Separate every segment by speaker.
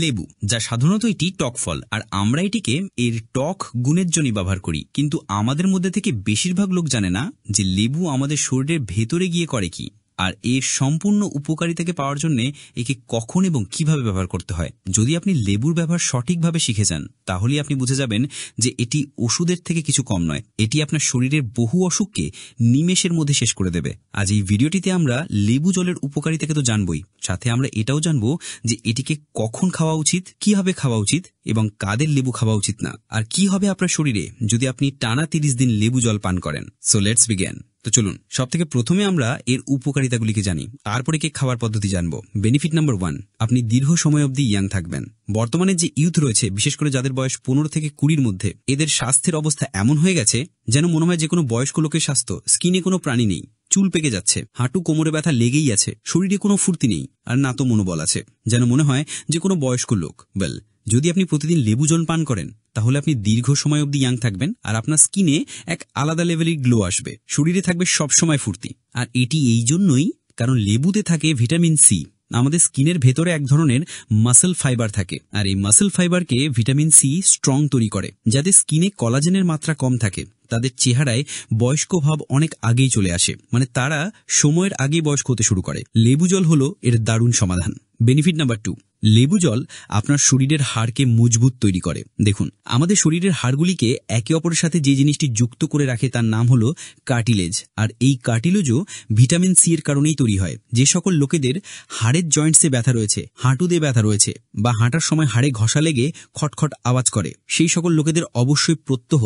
Speaker 1: লেবু, যা সাধারণত এটি টক ফল, আর আমরা এটিকে এর টক গুণের জন্য ব্যবহার করি। কিন্তু আমাদের মধ্যে থেকে বেশিরভাগ লোক জানে না যে লেবু আমাদের শরীরের ভেতরে গিয়ে করে কি, আর এর সম্পূর্ণ উপকারিতাকে পাওয়ার জন্য একে কখন এবং কিভাবে ব্যবহার করতে হয়। যদি আপনি লেবুর ব্যবহার সঠিকভাবে শিখে যান, তাহলে আপনি বুঝে যাবেন যে এটি ওষুধের থেকে কিছু কম নয়। এটি আপনার শরীরের বহু অসুখকে নিমেষের মধ্যে শেষ করে দেবে। আজ এই ভিডিওটিতে আমরা লেবু জলের উপকারিতাকে তো জানবই, সাথে আমরা এটাও জানবো যে এটিকে কখন খাওয়া উচিত, কিভাবে খাওয়া উচিত এবং কাদের লেবু খাওয়া উচিত না, আর কি হবে আপনার শরীরে যদি আপনি টানা 30 দিন লেবু জল পান করেন। So let's begin. তো চলুন, সব থেকে প্রথমে আমরা এর উপকারিতাগুলিকে জানি, তারপরে কে খাওয়ার পদ্ধতি জানবো। বেনিফিট নাম্বার 1, আপনি দীর্ঘ সময় অবধি ইয়াং থাকবেন। বর্তমানে যে ইউথ রয়েছে, বিশেষ করে যাদের বয়স 15 থেকে 20-র মধ্যে, এদের স্বাস্থ্যের অবস্থা এমন হয়ে গেছে যেন মনে হয় যে কোনো বয়স্ক লোকের স্বাস্থ্য। স্কিনে কোনো প্রাণী নেই, চুল পেকে যাচ্ছে, হাঁটু কোমরে ব্যথা লেগেই আছে, শরীরে কোনো ফুর্তি নেই, আর না তো মনোবল আছে, যেন মনে হয় যে কোনো বয়স্ক লোক। ওয়েল, যদি আপনি প্রতিদিন লেবু জল পান করেন, তাহলে আপনি দীর্ঘ সময় অবধি ইয়াং থাকবেন, আর আপনার স্কিনে এক আলাদা লেভেলের গ্লো আসবে, শরীরে থাকবে সবসময় ফুর্তি। আর এটি এই জন্যই কারণ লেবুতে থাকে ভিটামিন সি। আমাদের স্কিনের ভেতরে এক ধরনের মাসল ফাইবার থাকে, আর এই মাসল ফাইবারকে ভিটামিন সি স্ট্রং তৈরি করে। যাদের স্কিনে কলাজেনের মাত্রা কম থাকে, তাদের চেহারায় বয়স্ক ভাব অনেক আগেই চলে আসে, মানে তারা সময়ের আগেই বয়স্ক হতে শুরু করে। লেবু জল হলো এর দারুণ সমাধান। বেনিফিট নাম্বার 2, লেবু জল আপনার শরীরের হাড়কে মজবুত তৈরি করে। দেখুন, আমাদের শরীরের হাড়গুলিকে একে অপরের সাথে যে জিনিসটি যুক্ত করে রাখে তার নাম হলো কার্টিলেজ, আর এই কার্টিলেজও ভিটামিন সি এর কারণেই তৈরি হয়। যে সকল লোকেদের হাড়ের জয়েন্টসে ব্যথা রয়েছে, হাঁটুতে ব্যথা রয়েছে, বা হাঁটার সময় হাড়ে ঘষা লেগে খটখট আওয়াজ করে, সেই সকল লোকেদের অবশ্যই প্রত্যহ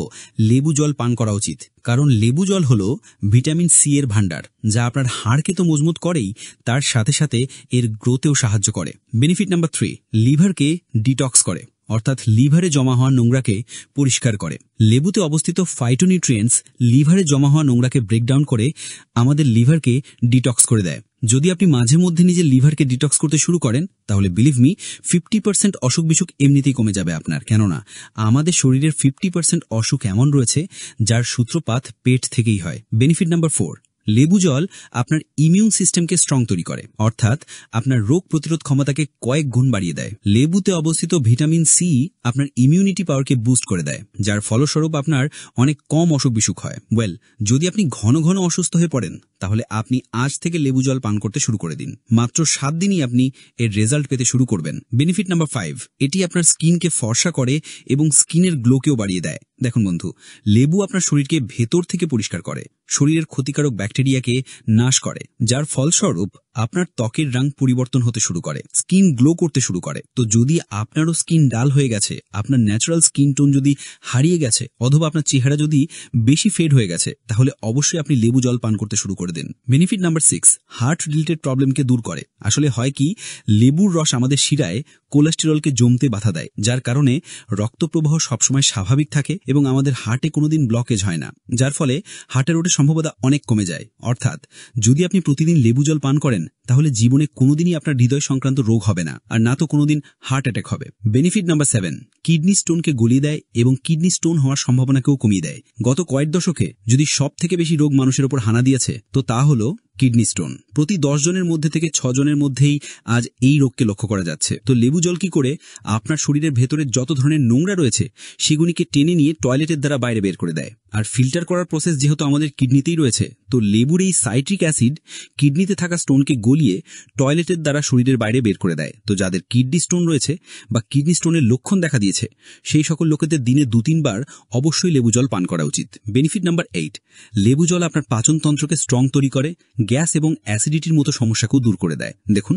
Speaker 1: লেবু জল পান করা উচিত। কারণ লেবু জল হলো ভিটামিন সি এর ভান্ডার, যা আপনার হাড়কে তো মজবুত করেই, তার সাথে সাথে এর গ্রোথেও সাহায্য করে। বেনিফিট নাম্বার 3, লিভারকে ডিটক্স করে, অর্থাৎ লিভারে জমা হওয়া নোংরাকে পরিষ্কার করে। লেবুতে অবস্থিত ফাইটোনিউট্রিয়েন্টস লিভারে জমা হওয়া নোংরাকে ব্রেকডাউন করে আমাদের লিভারকে ডিটক্স করে দেয়। যদি আপনি মাঝে মধ্যে নিজের লিভারকে ডিটক্স করতে শুরু করেন, তাহলে বিলিভ মি 50% অসুখ বিসুখ এমনিতেই কমে যাবে আপনার। কেননা আমাদের শরীরের 50% অসুখ এমন রয়েছে যার সূত্রপাত পেট থেকেই হয়। বেনিফিট নাম্বার 4, লেবু জল আপনার ইমিউন সিস্টেমকে স্ট্রং তৈরি করে, অর্থাৎ আপনার রোগ প্রতিরোধ ক্ষমতাকে কয়েক গুণ বাড়িয়ে দেয়। লেবুতে অবস্থিত ভিটামিন সি আপনার ইমিউনিটি পাওয়ারকে বুস্ট করে দেয়, যার ফলস্বরূপ আপনার অনেক কম অসুখ বিসুখ হয়। ওয়েল, যদি আপনি ঘন ঘন অসুস্থ হয়ে পড়েন, তাহলে আপনি আজ থেকে লেবু জল পান করতে শুরু করে দিন। মাত্র 7 দিনই আপনি এর রেজাল্ট পেতে শুরু করবেন। বেনিফিট নাম্বার 5, এটি আপনার স্কিনকে ফর্সা করে এবং স্কিনের গ্লোকেও বাড়িয়ে দেয়। দেখুন বন্ধু, লেবু আপনার শরীরকে ভেতর থেকে পরিষ্কার করে, শরীরের ক্ষতিকারক ব্যাকটেরিয়াকে নাশ করে, যার ফলস্বরূপ আপনার ত্বকের রং পরিবর্তন হতে শুরু করে, স্কিন গ্লো করতে শুরু করে। তো যদি আপনারও স্কিন ডাল হয়ে গেছে, আপনার ন্যাচারাল স্কিন টোন যদি হারিয়ে গেছে, অথবা আপনার চেহারা যদি বেশি ফেড হয়ে গেছে, তাহলে অবশ্যই আপনি লেবু জল পান করতে শুরু করে দিন। বেনিফিট নাম্বার 6, হার্ট রিলেটেড প্রবলেমকে দূর করে। আসলে হয় কি, লেবুর রস আমাদের শিরায় কোলেস্টেরলকে জমতে বাধা দেয়, যার কারণে রক্ত প্রবাহ সবসময় স্বাভাবিক থাকে এবং আমাদের হার্টে কোনোদিন ব্লকেজ হয় না, যার ফলে হার্টের রোগের সম্ভাবনা অনেক কমে যায়। অর্থাৎ যদি আপনি প্রতিদিন লেবু জল পান করেন, তাহলে জীবনে কোনোদিনই আপনার হৃদয় সংক্রান্ত রোগ হবে না, আর না তো কোনোদিন হার্ট অ্যাটাক হবে। বেনিফিট নাম্বার 7, কিডনি স্টোনকে গলিয়ে দেয় এবং কিডনি স্টোন হওয়ার সম্ভাবনাকেও কমিয়ে দেয়। গত কয়েক দশকে যদি সব থেকে বেশি রোগ মানুষের উপর হানা দিয়েছে, তো তা হলো কিডনি স্টোন। প্রতি 10 জনের মধ্যে থেকে 6 জনের মধ্যেই আজ এই রোগকে লক্ষ্য করা যাচ্ছে। তো লেবু জল কি করে আপনার শরীরের ভেতরে যত ধরনের নোংরা রয়েছে সেগুলিকে টেনে নিয়ে টয়লেটের দ্বারা বাইরে বের করে দেয়। আর ফিল্টার করার প্রসেস যেহেতু আমাদের কিডনিতেই রয়েছে, তো লেবুর এই সাইট্রিক অ্যাসিড কিডনিতে থাকা স্টোনকে গলিয়ে টয়লেটের দ্বারা শরীরের বাইরে বের করে দেয়। তো যাদের কিডনি স্টোন রয়েছে বা কিডনি স্টোনের লক্ষণ দেখা দিয়েছে, সেই সকল লোকেদের দিনে 2-3 বার অবশ্যই লেবু জল পান করা উচিত। বেনিফিট নাম্বার 8, লেবু জল আপনার পাচনতন্ত্রকে স্ট্রং তৈরি করে, গ্যাস এবং অ্যাসিডিটির মতো সমস্যাকেও দূর করে দেয়। দেখুন,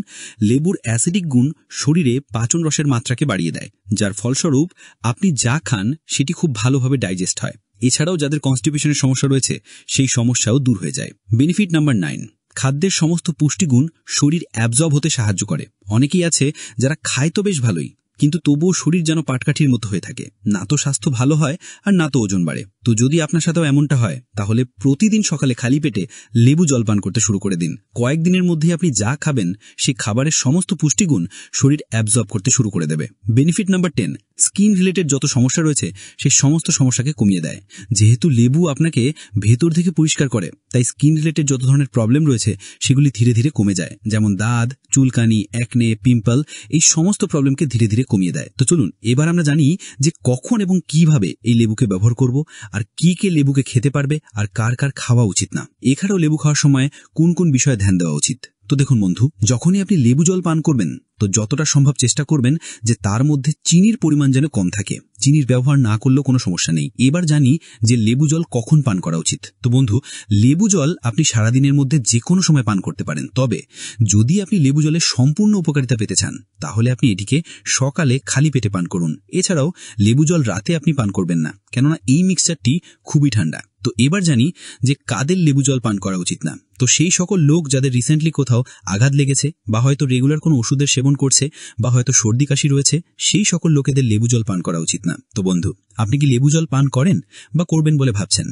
Speaker 1: লেবুর অ্যাসিডিক গুণ শরীরে পাচন রসের মাত্রাকে বাড়িয়ে দেয়, যার ফলস্বরূপ আপনি যা খান সেটি খুব ভালোভাবে ডাইজেস্ট হয়। এছাড়াও যাদের কনস্টিপেশনের সমস্যা রয়েছে, সেই সমস্যাও দূর হয়ে যায়। বেনিফিট নাম্বার 9, খাদ্যের সমস্ত পুষ্টিগুণ শরীর অ্যাবজর্ব হতে সাহায্য করে। অনেকেই আছে যারা খায় তো বেশ ভালোই, কিন্তু তবুও শরীর যেন পাটকাঠির মতো হয়ে থাকে, না তো স্বাস্থ্য ভালো হয় আর না তো ওজন বাড়ে। তো যদি আপনার সাথেও এমনটা হয়, তাহলে প্রতিদিন সকালে খালি পেটে লেবু জল পান করতে শুরু করে দিন। কয়েকদিনের মধ্যেই আপনি যা খাবেন সেই খাবারের সমস্ত পুষ্টিগুণ শরীর অ্যাবজর্ব করতে শুরু করে দেবে। বেনিফিট নাম্বার 10, স্কিন রিলেটেড যত সমস্যা রয়েছে সেই সমস্ত সমস্যাকে কমিয়ে দেয়। যেহেতু লেবু আপনাকে ভেতর থেকে পরিষ্কার করে, তাই স্কিন রিলেটেড যত ধরনের প্রবলেম রয়েছে সেগুলি ধীরে ধীরে কমে যায়, যেমন দাঁত, চুলকানি, একনে, পিম্পল, এই সমস্ত প্রবলেমকে ধীরে ধীরে কমিয়ে দেয়। তো চলুন এবার আমরা জানি যে কখন এবং কিভাবে এই লেবুকে ব্যবহার করব, আর কি লেবুকে খেতে পারবে আর কার কার খাওয়া উচিত না। এখানেও লেবু খাওয়ার সময় কোন কোন বিষয়ে ধ্যান দেওয়া উচিত। তো দেখুন বন্ধু, যখনই আপনি লেবু জল পান করবেন তো যতটা সম্ভব চেষ্টা করবেন যে তার মধ্যে চিনির পরিমাণ যেন কম থাকে। চিনির ব্যবহার না করলেও কোনো সমস্যা নেই। এবার জানি যে লেবু জল কখন পান করা উচিত। তো বন্ধু, লেবু জল আপনি সারাদিনের মধ্যে যে কোনো সময় পান করতে পারেন, তবে যদি আপনি লেবু জলের সম্পূর্ণ উপকারিতা পেতে চান তাহলে আপনি এটিকে সকালে খালি পেটে পান করুন। এছাড়াও লেবু জল রাতে আপনি পান করবেন না, কেননা এই মিক্সচারটি খুবই ঠান্ডা। তো এবার জানি যে কাদের লেবু জল পান করা উচিত না। তো সেই সকল লোক যাদের রিসেন্টলি কোথাও আঘাত লেগেছে, বা হয়তো রেগুলার কোনো ওষুধের সেবন করছে, বা হয়তো সর্দি কাশি রয়েছে, সেই সকল লোকেদের লেবু জল পান করা উচিত না। তো বন্ধু, আপনি কি লেবু জল পান করেন বা করবেন বলে ভাবছেন?